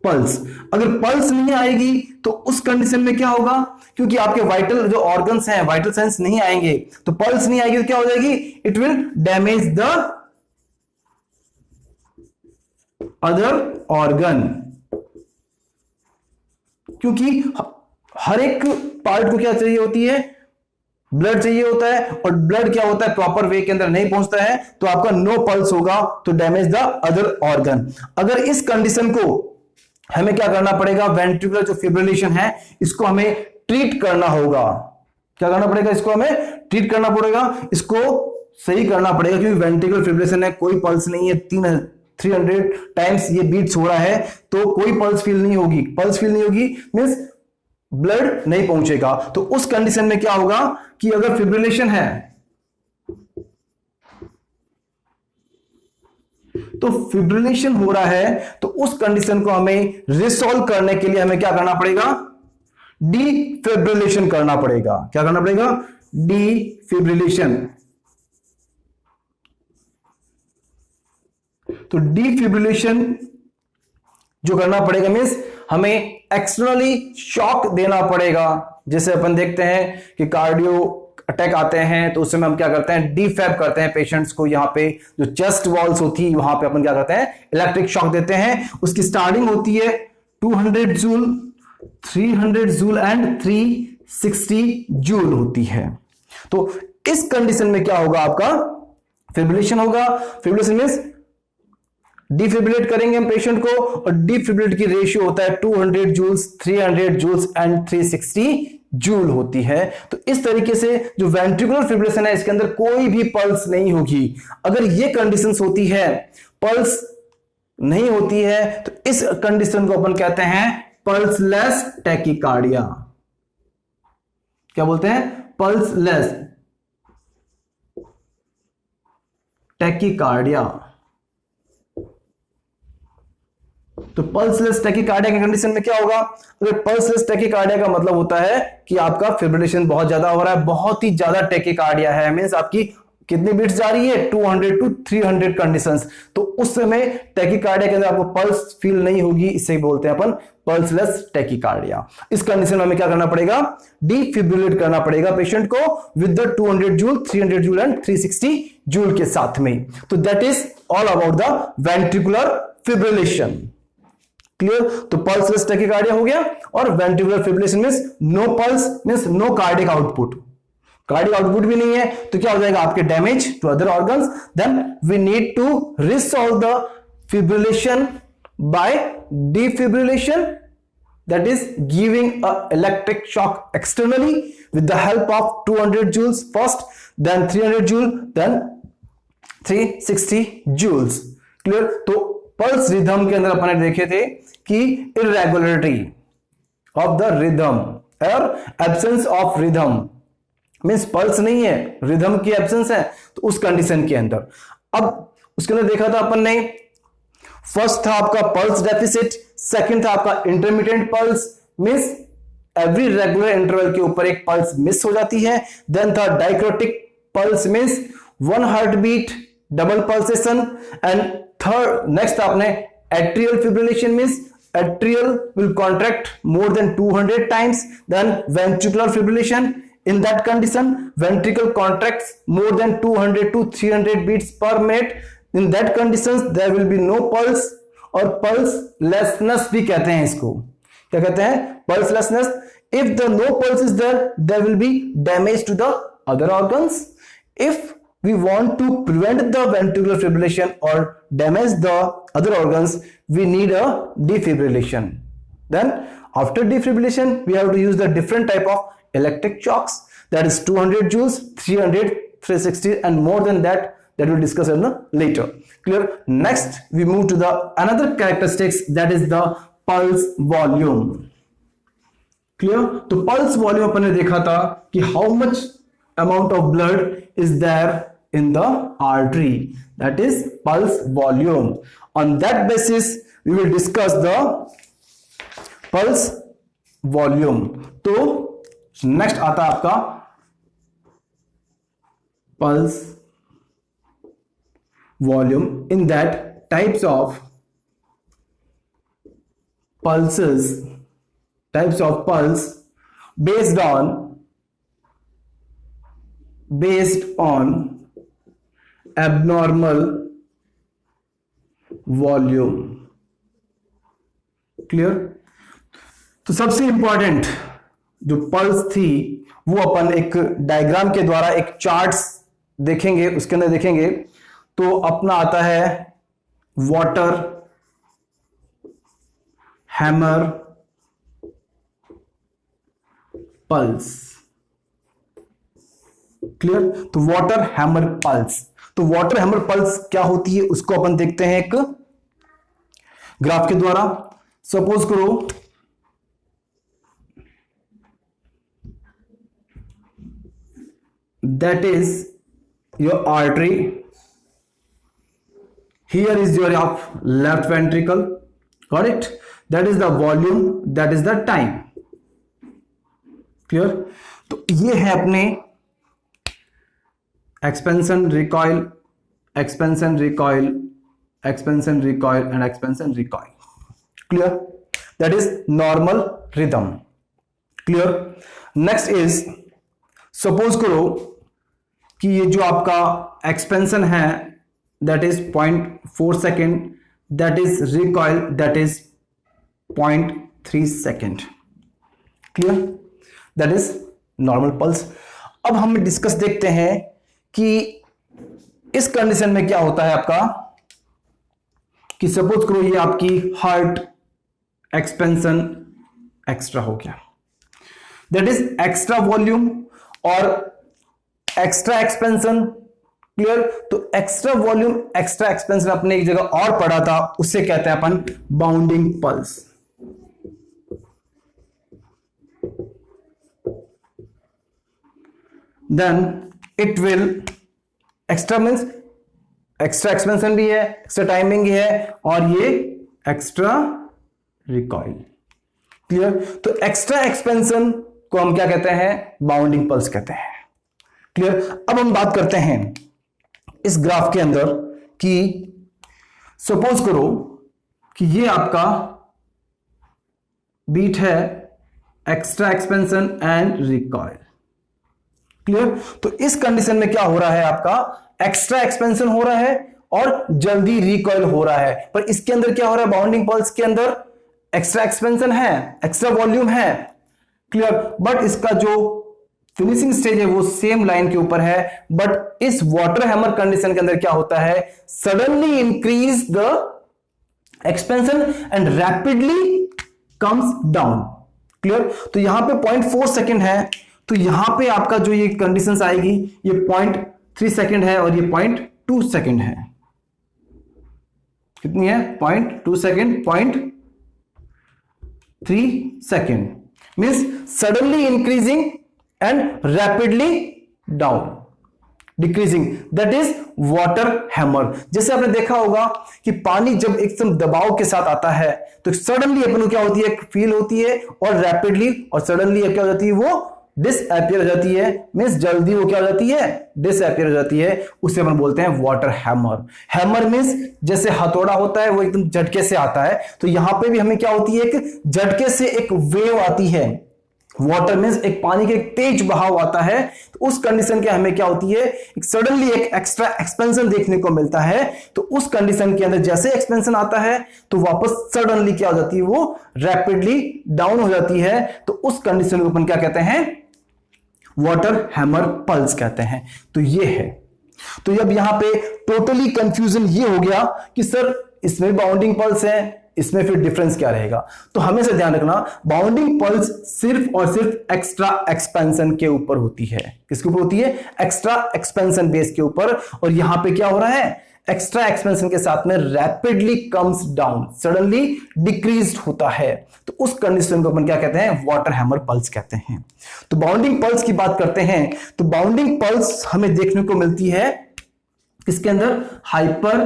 pulse. अगर पल्स नहीं आएगी तो उस कंडीशन में क्या होगा? क्योंकि आपके वाइटल जो ऑर्गन्स हैं, वाइटल साइंस नहीं आएंगे, तो पल्स नहीं आएगी तो क्या हो जाएगी? It will damage the other organ. क्योंकि हर एक पार्ट को क्या चाहिए होती है? ब्लड चाहिए होता है, और ब्लड क्या होता है? प्रॉपर वे के अंदर नहीं पहुंचता है, तो आपका नो पल्स होगा, तो डैमेज द अदर ऑर्गन। अगर इस कंडीशन को हमें क्या करना पड़ेगा? वेंट्रिकुलर जो फिब्रिलेशन है इसको हमें ट्रीट करना होगा। क्या करना पड़ेगा, इसको हमें ट्रीट करना पड़ेगा, इसको सही करना पड़ेगा, क्योंकि वेंट्रिकुलर फिब्रिलेशन है, कोई पल्स नहीं है, 300 टाइम्स ये बीट्स हो रहा है, तो कोई पल्स फील नहीं होगी। पल्स फील नहीं होगी मींस ब्लड नहीं पहुंचेगा। तो उस कंडीशन में क्या होगा कि अगर फिब्रिलेशन है तो फिब्रिलेशन हो रहा है, तो उस कंडीशन को हमें रिसॉल्व करने के लिए हमें क्या करना पड़ेगा, डिफिब्रिलेशन करना पड़ेगा। क्या करना पड़ेगा, डिफिब्रिलेशन। तो डिफिब्रिलेशन जो करना पड़ेगा मींस हमें एक्सटर्नली शॉक देना पड़ेगा। जैसे अपन देखते हैं कि कार्डियो अटैक आते हैं तो उस समय हम क्या करते हैं, डीफैब करते हैं पेशेंट्स को, यहां पे जो चेस्ट वॉल्स होती है वहां पे अपन क्या करते हैं, इलेक्ट्रिक शॉक देते हैं। उसकी स्टार्टिंग होती है 200 जूल, 300 जूल एंड 360 जूल होती है। तो इस कंडीशन में क्या होगा, आपका फिब्रिलेशन होगा। फिब्रिलेशन मींस डिफिब्रिलेट करेंगे हम पेशेंट को, और डिफिब्रिलेट की रेशियो होता है 200 जूल्स, 300 जूल्स एंड 360 जूल होती है। तो इस तरीके से जो वेंट्रिकुलर फिब्रिलेशन है इसके अंदर कोई भी पल्स नहीं होगी। अगर ये कंडीशंस होती है, पल्स नहीं होती है, तो इस कंडीशन को अपन कहते हैं पल्सलेस टैकीकार्डिया। क्या बोलते हैं, पल्सलेस टैकीकार्डिया। तो पल्सलेस टैकीकार्डिया की कंडीशन में क्या होगा, अगर पल्सलेस टैकीकार्डिया का मतलब होता है कि आपका फिब्रिलेशन बहुत ज्यादा हो रहा है, बहुत ही ज्यादा टैकीकार्डिया है, मींस आपकी कितनी बीट्स जा रही है, 200 टू 300 कंडीशंस। तो उस समय टैकीकार्डिया के अंदर आपको पल्स फील नहीं होगी, इसे बोलते हैं अपन पल्सलेस टैकीकार्डिया। इस कंडीशन में हमें क्या करना पड़ेगा, डिफिब्रिलेट करना पड़ेगा पेशेंट को with the 200 joule, 300 joule and 360 joule के साथ में। तो that is all about the ventricular fibrillation. Clear. तो पल्सलेस टैकीकार्डिया हो गया, और ventricular fibrillation means no pulse means no cardiac output, cardiac output भी नहीं है, तो क्या हो जाएगा, आपके damage to other organs. Then we need to resolve the fibrillation by defibrillation, that is giving a electric shock externally with the help of 200 joules first, then 300 joule, then 360 joules. Clear. तो pulse rhythm के अंदर अपन ने देखे थे कि irregularity of the rhythm और absence of rhythm means pulse नहीं है, रिदम की एब्सेंस है, तो उस कंडीशन के अंदर अब उसके अंदर देखा था अपन ने, फर्स्ट था आपका पल्स डेफिसिट, सेकंड था आपका intermittent pulse means every regular interval के ऊपर एक पल्स मिस हो जाती है। देन था dicrotic pulse means one heart beat double pulsation. And third next आपने atrial fibrillation means atrial will contract more than 200 times. Then ventricular fibrillation, in that condition ventricle contracts more than 200 to 300 beats per minute. In that conditions there will be no pulse, और pulselessness भी कहते हैं इसको, क्या कहते हैं, pulselessness. If the no pulse is there, there will be damage to the other organs. If we want to prevent the ventricular fibrillation or damage the other organs, we need a defibrillation. Then after defibrillation we have to use the different type of electric shocks, that is 200 joules, 300, 360 and more than that we'll discuss in the later. Clear. Next we move to the another characteristics, that is the pulse volume. Clear. तो pulse volume अपन ने देखा था कि how much amount of blood is there in the artery, that is pulse volume. On that basis we will discuss the pulse volume. तो next आता है आपका pulse volume. In that types of pulses, types of pulse based on abnormal volume. Clear. तो सबसे important जो pulse थी वो अपन एक डायग्राम के द्वारा एक चार्ट्स देखेंगे, उसके अंदर देखेंगे तो अपना आता है वाटर हैमर पल्स। क्लियर। तो वाटर हैमर पल्स, तो वाटर हैमर पल्स क्या होती है उसको अपन देखते हैं एक ग्राफ के द्वारा। सपोज करो that is your artery, here is your left ventricle, got it, that is the volume, that is the time, clear। तो ये है अपने expansion recoil, expansion recoil, expansion recoil and expansion recoil, clear, that is normal rhythm, clear। next is suppose करो कि ये जो आपका expansion है that is 0.4 second, that is recoil that is 0.3 second, clear, that is normal pulse. अब हम discuss देखते हैं कि इस कंडीशन में क्या होता है आपका, कि सपोज करो ये आपकी हार्ट एक्सपेंशन एक्स्ट्रा हो गया, दैट इज एक्स्ट्रा वॉल्यूम और एक्स्ट्रा एक्सपेंशन, क्लियर। तो एक्स्ट्रा वॉल्यूम एक्स्ट्रा एक्सपेंशन अपने एक जगह और पढ़ा था, उससे कहते हैं अपन bounding pulse. Then it will, extra means extra expansion भी है, एक्स्ट्रा टाइमिंग भी है, और ये एक्स्ट्रा रिकॉइल, क्लियर। तो एक्स्ट्रा एक्सपेंशन को हम क्या कहते हैं, बाउंडिंग पल्स कहते हैं, क्लियर। अब हम बात करते हैं इस ग्राफ के अंदर कि सपोज करो कि ये आपका बीट है extra expansion and recoil, clear. तो इस कंडीशन में क्या हो रहा है, आपका एक्स्ट्रा एक्सपेंशन हो रहा है और जल्दी रिकॉइल हो रहा है, पर इसके अंदर क्या हो रहा है, बाउंडिंग पल्स के अंदर एक्स्ट्रा एक्सपेंशन है, एक्स्ट्रा वॉल्यूम है, क्लियर, बट इसका जो फिनिशिंग स्टेज है वो सेम लाइन के ऊपर है। बट इस वाटर हैमर कंडीशन के अंदर क्या होता है, suddenly increase the expansion and rapidly comes down, clear. तो यहां पे 0.4 सेकेंड है, तो यहां पे आपका जो ये कंडीशंस आएगी, ये 0.3 सेकेंड है और ये 0.2 सेकेंड है, कितनी है, 0.2 second, 0.3 second, means suddenly increasing and rapidly down decreasing, that is water hammer. जैसे आपने देखा होगा कि पानी जब एकदम दबाव के साथ आता है तो सडनली अपन को क्या होती है, फील होती है, और रैपिडली और सडनली क्या हो जाती है, वो डिसअपियर हो जाती है, मींस जल्दी वो क्या हो जाती है, डिसअपियर हो जाती है, उसे अपन बोलते हैं वाटर हैमर। हैमर मींस जैसे हथौड़ा होता है वो एकदम झटके से आता है, तो यहां पे भी हमें क्या होती है, एक झटके से एक वेव आती है, वाटर मींस एक पानी के तेज बहाव आता है, तो उस कंडीशन के हमें क्या होती है, एक सडनली एक एक्स्ट्रा एक्सपेंशन देखने को मिलता है। तो उस कंडीशन के अंदर जैसे एक्सपेंशन आता है तो वापस सडनली क्या हो जाती है, वो रैपिडली डाउन हो जाती है। तो उस कंडीशन को अपन क्या कहते हैं, वाटर हैमर पल्स कहते हैं। तो ये है, तो अब यहां पे टोटली कंफ्यूजन ये हो गया कि सर इसमें बाउंडिंग पल्स है, इसमें फिर डिफरेंस क्या रहेगा। तो हमेशा ध्यान रखना, बाउंडिंग पल्स सिर्फ और सिर्फ एक्स्ट्रा एक्सपेंशन के ऊपर होती है। किसके ऊपर होती है, एक्स्ट्रा एक्सपेंशन बेस के ऊपर। और यहां पे क्या हो रहा है, एक्स्ट्रा एक्सपेंशन के साथ में rapidly comes down, suddenly decrease होता है। तो उस कंडीशन को अपन क्या कहते हैं, वाटर हैमर पल्स कहते हैं। तो बाउंडिंग पल्स की बात करते हैं, तो बाउंडिंग पल्स हमें देखने को मिलती है किसके अंदर, हाइपर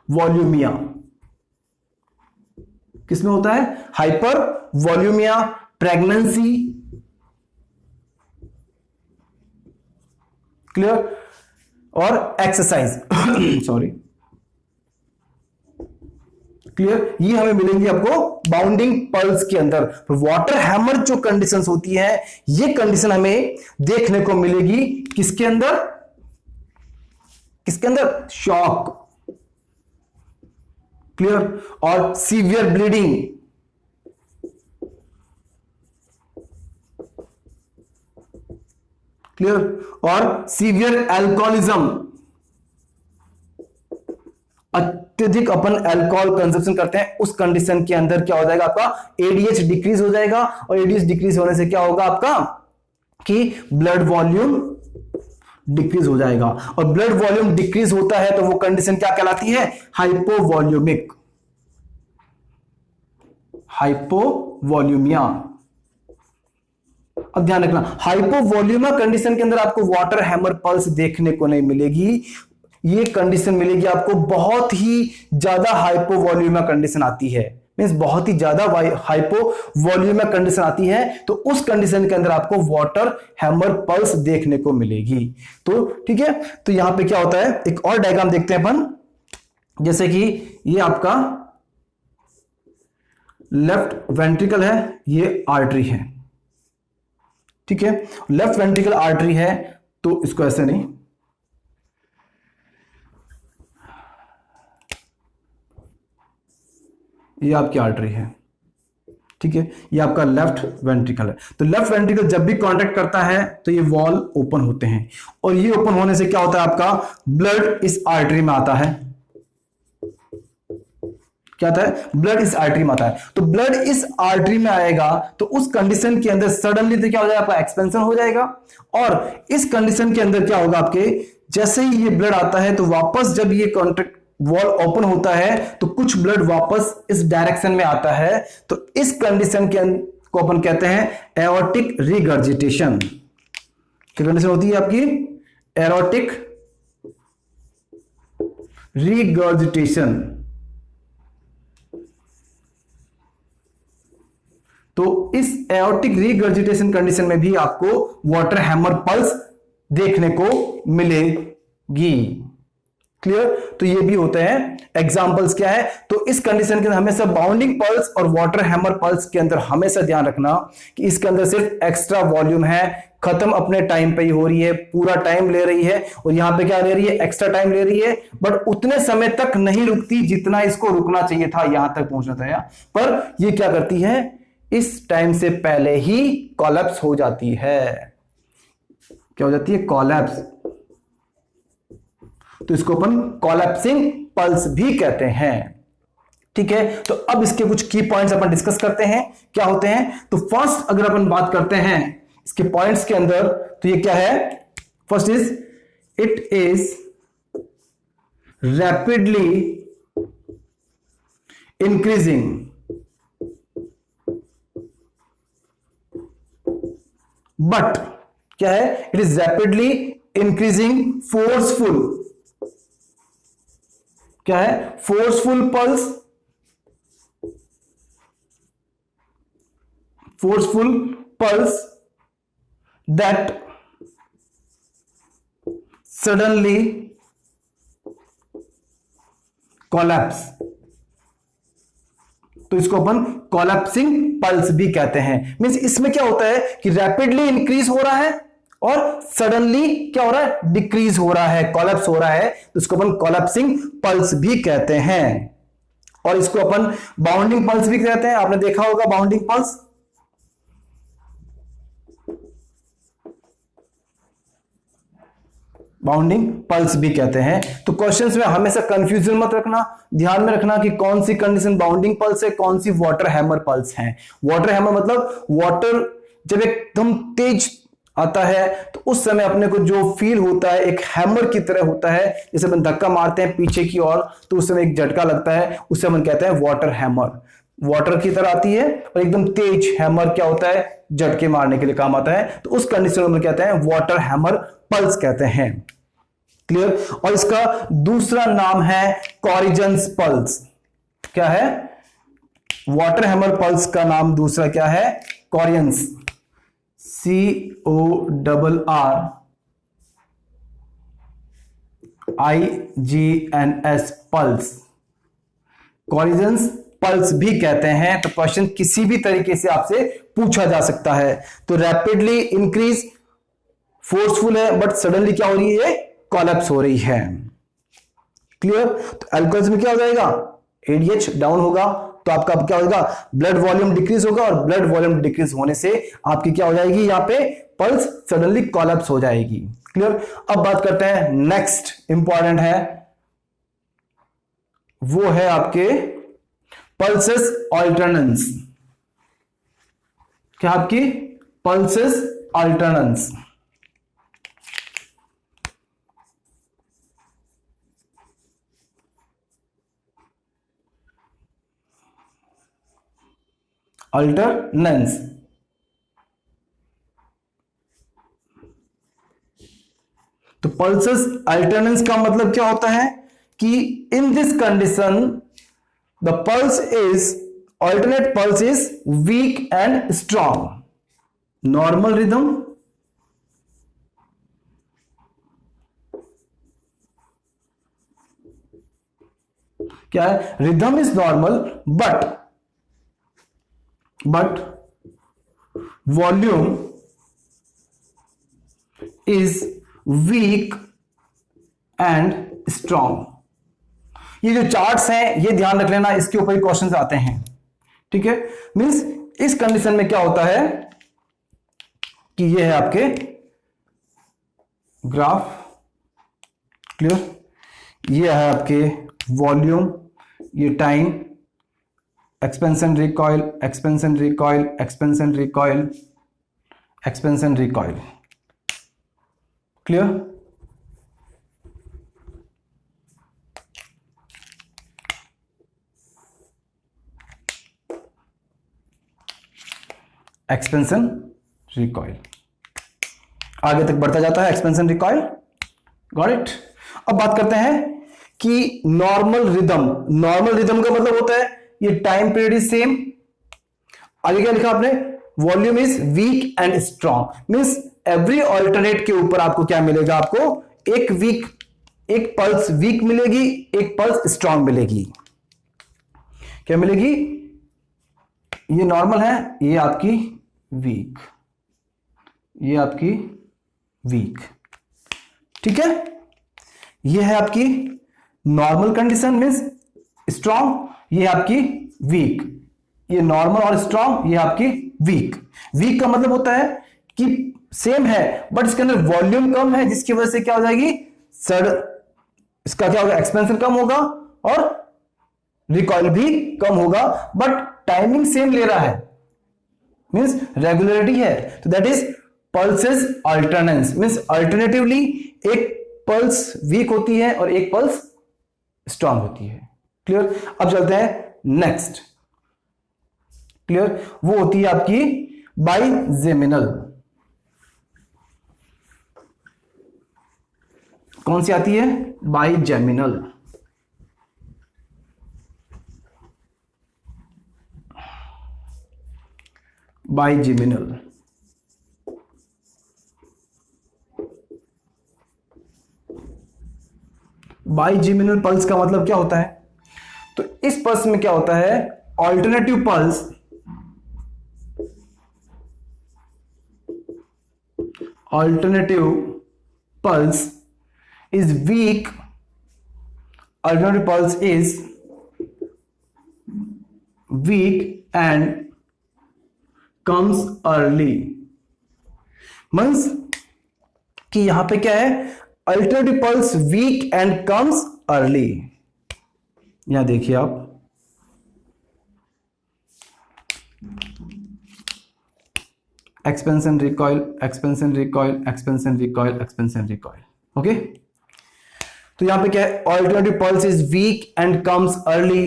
वॉल्यूमिया। किसमें होता है, हाइपर वॉल्यूमिया, प्रेगनेंसी, क्लियर, और एक्सरसाइज सॉरी, क्लियर। ये हमें मिलेंगी आपको बाउंडिंग पल्स के अंदर। वाटर हैमर जो कंडीशंस होती है, ये कंडीशन हमें देखने को मिलेगी किसके अंदर, किसके अंदर, शॉक, क्लियर, और सीवियर ब्लीडिंग, क्लियर, और सीवियर एल्कोहलिज्म। अत्यधिक अपन अल्कोहल कंजप्शन करते हैं, उस कंडीशन के अंदर क्या हो जाएगा, आपका एडीएच डिक्रीज हो जाएगा, और एडीएच डिक्रीज होने से क्या होगा, आपका कि ब्लड वॉल्यूम डिक्रीज हो जाएगा, और ब्लड वॉल्यूम डिक्रीज होता है तो वो कंडीशन क्या कहलाती है? हाइपोवॉल्यूमिक, हाइपोवॉल्यूमिया। अब ध्यान रखना, हाइपोवॉल्यूमिया कंडीशन के अंदर आपको वाटर हैमर पल्स देखने को नहीं मिलेगी। ये कंडीशन मिलेगी आपको बहुत ही ज्यादा हाइपोवॉल्यूमिया कंडीशन आती है, मींस बहुत ही ज्यादा हाइपोवॉल्यूमिया कंडीशन आती है, तो उस कंडीशन के अंदर आपको वाटर हैमर पल्स देखने को मिलेगी। तो ठीक है, तो यहां पे क्या होता है, एक और डायग्राम देखते हैं अपन। जैसे कि ये आपका लेफ्ट वेंट्रिकल है, ये आर्टरी है, ठीक है, लेफ्ट वेंट्रिकल आर्टरी है, तो इसको ऐसे नहीं, ये आपकी आर्टरी है, ठीक है, ये आपका लेफ्ट वेंट्रिकल है। तो लेफ्ट वेंट्रिकल जब भी कांटेक्ट करता है तो ये वॉल ओपन होते हैं, और ये ओपन होने से क्या होता है, आपका ब्लड इस आर्टरी में आता है। क्या आता है? ब्लड इस आर्टरी में आता है। तो ब्लड इस आर्टरी में आएगा तो उस कंडीशन के अंदर सडनली तो क्या हो जाएगा, आपका एक्सपेंशन हो जाएगा, और इस कंडीशन के अंदर क्या होगा, आपके जैसे ही ये ब्लड आता है तो वापस जब ये कॉन्ट्रैक्ट वॉल ओपन होता है तो कुछ ब्लड वापस इस डायरेक्शन में आता है, तो इस कंडीशन के को अपन कहते हैं एओर्टिक रिगर्जिटेशन। क्या कंडीशन होती है आपकी? Aortic regurgitation. तो इस एओर्टिक रिगर्जिटेशन कंडीशन में भी आपको वाटर हैमर पल्स देखने को मिलेगी। क्लियर? तो ये भी होते हैं। एग्जांपल्स क्या है? तो इस कंडीशन के अंदर हमेशा बाउंडिंग पल्स और वाटर हैमर पल्स के अंदर हमेशा ध्यान रखना कि इसके अंदर सिर्फ एक्स्ट्रा वॉल्यूम है, खत्म अपने टाइम पे ही हो रही है, पूरा टाइम ले रही है, और यहां पे क्या ले रही है, एक्स्ट्रा टाइम ले रही है, बट उतने समय तक नहीं रुकती जितना इसको रुकना चाहिए था, यहां तक पहुंचना था। पर ये क्या करती है, इस टाइम से पहले ही कोलैप्स हो जाती है। क्या हो जाती है? कोलैप्स। तो इसको अपन कोलैप्सिंग पल्स भी कहते हैं। ठीक है, तो अब इसके कुछ की पॉइंट्स अपन डिस्कस करते हैं, क्या होते हैं। तो फर्स्ट अगर अपन बात करते हैं इसके पॉइंट्स के अंदर, तो ये क्या है? First is it is rapidly increasing but क्या है? It is rapidly increasing forceful. क्या है? Forceful pulse, forceful pulse that suddenly collapse. तो इसको अपन कोलैप्सिंग पल्स भी कहते हैं। मींस इसमें क्या होता है कि रैपिडली इंक्रीज हो रहा है और सडनली क्या हो रहा है? डिक्रीज हो रहा है, कोलैप्स हो रहा है, तो इसको अपन कोलैप्सिंग पल्स भी कहते हैं। और इसको अपन बाउंडिंग पल्स भी कहते हैं। आपने देखा होगा बाउंडिंग पल्स। बाउंडिंग पल्स भी कहते हैं। तो क्वेश्चंस में हमेशा कंफ्यूजन मत रखना, ध्यान में रखना कि कौन सी कंडीशन बाउंडिंग पल्स है, कौन सी वाटर हैमर पल्स है। वाटर हैमर मतलब वाटर जब एकदम तेज आता है तो उस समय अपने को जो फील होता है एक हैमर की तरह होता है, जैसे अपन धक्का मारते हैं पीछे की ओर तो उस समय एक झटका लगता है, उससे अपन कहते हैं वाटर हैमर। वाटर की तरह आती है और एकदम तेज हैमर क्या होता है? झटके मारने के लिए काम आता है, तो उस कंडीशन में कहते हैं वाटर हैमर पल्स कहते हैं। क्लियर? और इसका दूसरा नाम है कॉरिजन्स पल्स। क्या है? वाटर हैमर पल्स का नाम दूसरा क्या है? कॉरिजन्स, CORRIGNS पल्स, कॉरिजन्स पल्स भी कहते हैं। तो क्वेश्चन किसी भी तरीके से आपसे पूछा जा सकता है। तो रैपिडली इंक्रीज, फोर्सफुल है बट सडनली क्या हो रही है? कोलैप्स हो रही है। क्लियर? तो अल्कोहल में क्या हो जाएगा? ADH डाउन होगा तो आपका क्या होगा? ब्लड वॉल्यूम डिक्रीज होगा, और ब्लड वॉल्यूम डिक्रीज होने से आपकी क्या हो जाएगी? यहां पे पल्स सडनली कोलैप्स हो जाएगी। क्लियर? अब बात करते हैं नेक्स्ट इंपॉर्टेंट है, वो है आपके पल्सेस ऑल्टरनेंस। क्या आपकी? पल्सेस अल्टरनेंस। अल्टरनेंस तो पल्सेस अल्टरनेंस का मतलब क्या होता है कि in this condition the pulse is alternate pulse is weak and strong. Normal rhythm क्या है? Rhythm is normal but volume is weak and strong. ये जो चार्ट्स हैं ये ध्यान रख लेना, इसके ऊपर क्वेश्चंस आते हैं, ठीक है। मींस इस कंडीशन में क्या होता है कि ये है आपके ग्राफ, क्लियर, ये है आपके वॉल्यूम, ये time, expansion recoil, expansion recoil, expansion recoil, expansion recoil, clear. Expansion recoil आगे तक बढ़ता जाता है, एक्सपेंशन रिकॉइल, गॉट इट। अब बात करते हैं कि नॉर्मल रिदम। नॉर्मल रिदम का मतलब होता है ये टाइम पीरियड इज सेम, आगे क्या लिखा आपने, volume is weak and strong. Means every alternate के ऊपर आपको क्या मिलेगा, आपको एक पल्स वीक मिलेगी, एक पल्स स्ट्रॉन्ग मिलेगी। क्या मिलेगी, ये नॉर्मल है, ये आपकी वीक, ये आपकी वीक, ठीक है। ये है आपकी नॉर्मल कंडीशन मींस स्ट्रॉन्ग, ये आपकी वीक, ये नॉर्मल और स्ट्रॉन्ग, ये आपकी वीक। वीक का मतलब होता है कि सेम है बट इसके अंदर वॉल्यूम कम है, जिसकी वजह से क्या हो जाएगी, इसका क्या होगा, एक्सपेंशन कम होगा और रिकॉइल भी कम होगा, बट टाइमिंग सेम ले रहा है, मींस रेगुलरिटी है। तो that is pulses alternans, means alternatively एक पल्स वीक होती है और एक पल्स स्ट्रांग होती है, क्लियर। अब चलते हैं नेक्स्ट, क्लियर, वो होती है आपकी बाइजेमिनल। कौन सी आती है, बाइजेमिनल। बाइजेमिनल बाइजेमिनल पल्स का मतलब क्या होता है, तो इस पल्स में क्या होता है, alternative pulse is weak, alternative pulse is weak and comes early। मींस कि यहां पे क्या है, alternative pulse weak and comes early. यहां देखिए आप, expansion recoil, expansion recoil, expansion recoil, expansion recoil, okay. तो यहां पे क्या है, alternative pulse is weak and comes early,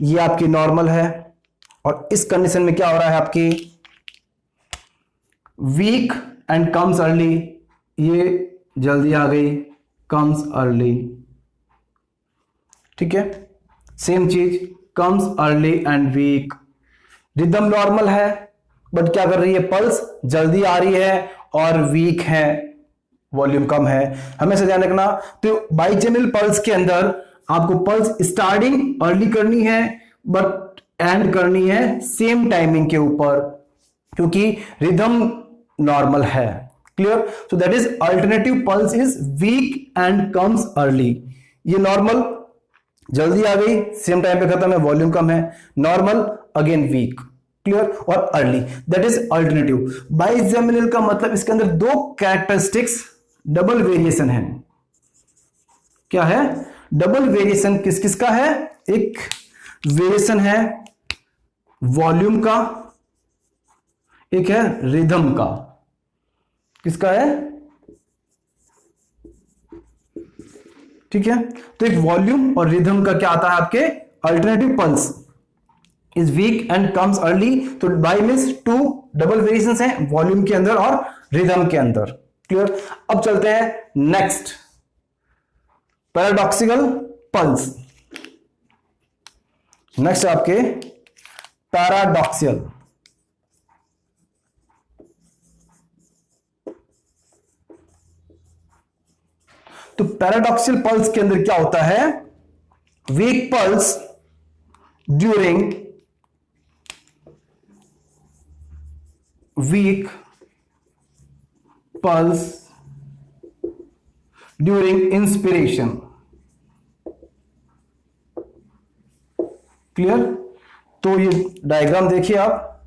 ये आपकी नॉर्मल है। और इस कंडीशन में क्या हो रहा है, आपकी वीक एंड कम्स अर्ली, ये जल्दी आ गई, कम्स अर्ली, ठीक है। सेम चीज, comes early and weak. Rhythm normal है बट क्या कर रही है, पल्स जल्दी आ रही है और वीक है, वॉल्यूम कम है, हमेशा ध्यान रखना। तो बाइजेमिनल पल्स के अंदर आपको पल्स स्टार्टिंग अर्ली करनी है बट एंड करनी है सेम टाइमिंग के ऊपर, क्योंकि रिदम नॉर्मल है, clear. So that is alternative pulse is weak and comes early. ये नॉर्मल जल्दी आ गई, सेम टाइम पे खत्म है, वॉल्यूम कम है, नॉर्मल अगेन वीक, क्लियर, और अर्ली, दैट इज अल्टरनेटिव। बाइजेमिनल का मतलब इसके अंदर दो कैरेक्टरिस्टिक्स डबल वेरिएशन है। क्या है, डबल वेरिएशन किस किस का है, एक वेरिएशन है वॉल्यूम का, एक है रिदम का, किसका है, ठीक है। तो एक वॉल्यूम और रिदम का क्या आता है आपके, alternative pulse is weak and comes early. तो by means two double variations हैं वॉल्यूम के अंदर और रिदम के अंदर। क्लियर। अब चलते हैं नेक्स्ट, पैराडॉक्सिकल पल्स। नेक्स्ट आपके पैराडॉक्सियल। तो पैराडॉक्सियल पल्स के अंदर क्या होता है, week pulse during weak pulse during inspiration। Clear. तो ये डायग्राम देखिए आप,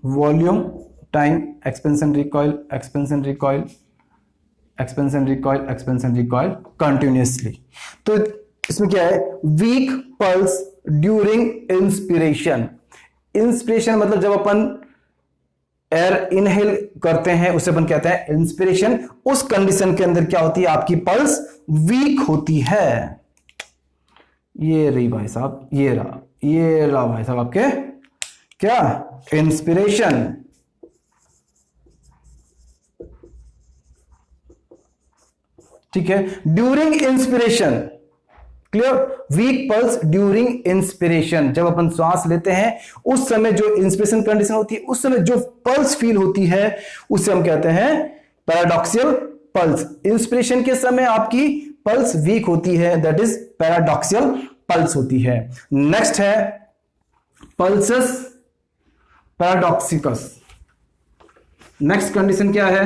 volume, time, expansion recoil, expansion recoil, expansion recoil, expansion recoil continuously. तो इसमें क्या है, week pulse during inspiration. Inspiration मतलब जब अपन एयर इनहेल करते हैं उसे अपन कहते हैं इंस्पिरेशन। उस कंडीशन के अंदर क्या होती है, आपकी पल्स वीक होती है। ये रही भाई साहब, ये रहा भाई साहब आपके क्या, इंस्पिरेशन। ठीक है, during inspiration. Clear. Week pulse during inspiration, जब अपन श्वास लेते हैं उस समय जो इंस्पिरेशन कंडीशन होती है, उस समय जो पल्स फील होती है उसे हम कहते हैं पैराडॉक्सियल पल्स। इंस्पिरेशन के समय आपकी पल्स वीक होती है, दैट इज पैराडॉक्सियल पल्स होती है। नेक्स्ट है पल्सस पैराडॉक्सिकस। नेक्स्ट कंडीशन क्या है,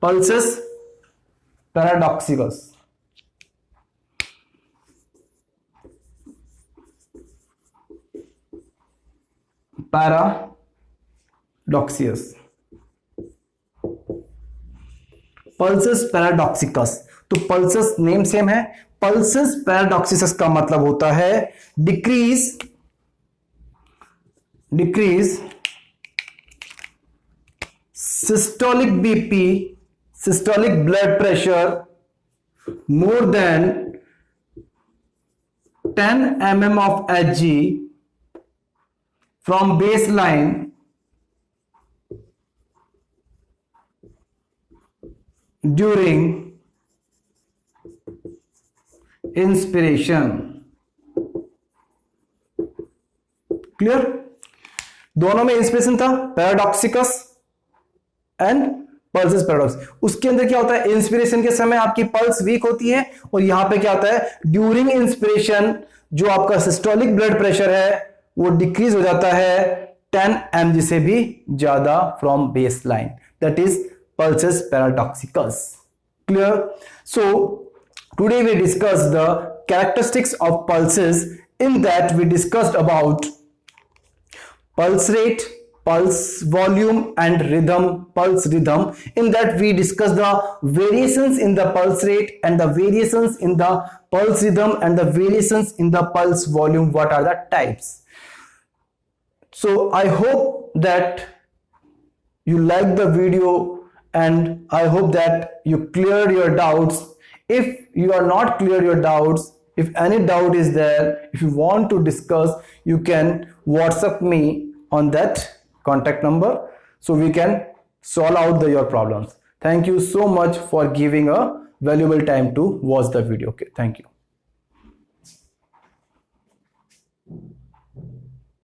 पल्सस पैराडॉक्सिकस। पैराडॉक्सियस, पल्सस पैराडॉक्सिकस। तो पल्सस नेम सेम है। पल्सस पैराडॉक्सिकस का मतलब होता है decrease systolic BP, systolic blood pressure more than 10 mm of Hg from baseline during inspiration। Clear. दोनों में इंस्पिरेशन था, पैराडॉक्सिकस एंड पल्सस पैराडॉक्स। उसके अंदर क्या होता है, इंस्पिरेशन के समय आपकी पल्स वीक होती है, और यहां पे क्या होता है, ड्यूरिंग इंस्पिरेशन जो आपका सिस्टोलिक ब्लड प्रेशर है वो डिक्रीज हो जाता है 10 mg से भी ज्यादा from base line, that is pulsus paradoxus. Clear. So today we discuss the characteristics of pulses. In that we discussed about pulse rate, pulse volume and rhythm, pulse rhythm. In that we discuss the variations in the pulse rate and the variations in the pulse rhythm and the variations in the pulse volume. What are the types? So I hope that you like the video and I hope that you cleared your doubts. If you are not clear your doubts, if any doubt is there, if you want to discuss, you can WhatsApp me on that contact number so we can solve out your problems. Thank you so much for giving a valuable time to watch the video. Okay, thank you.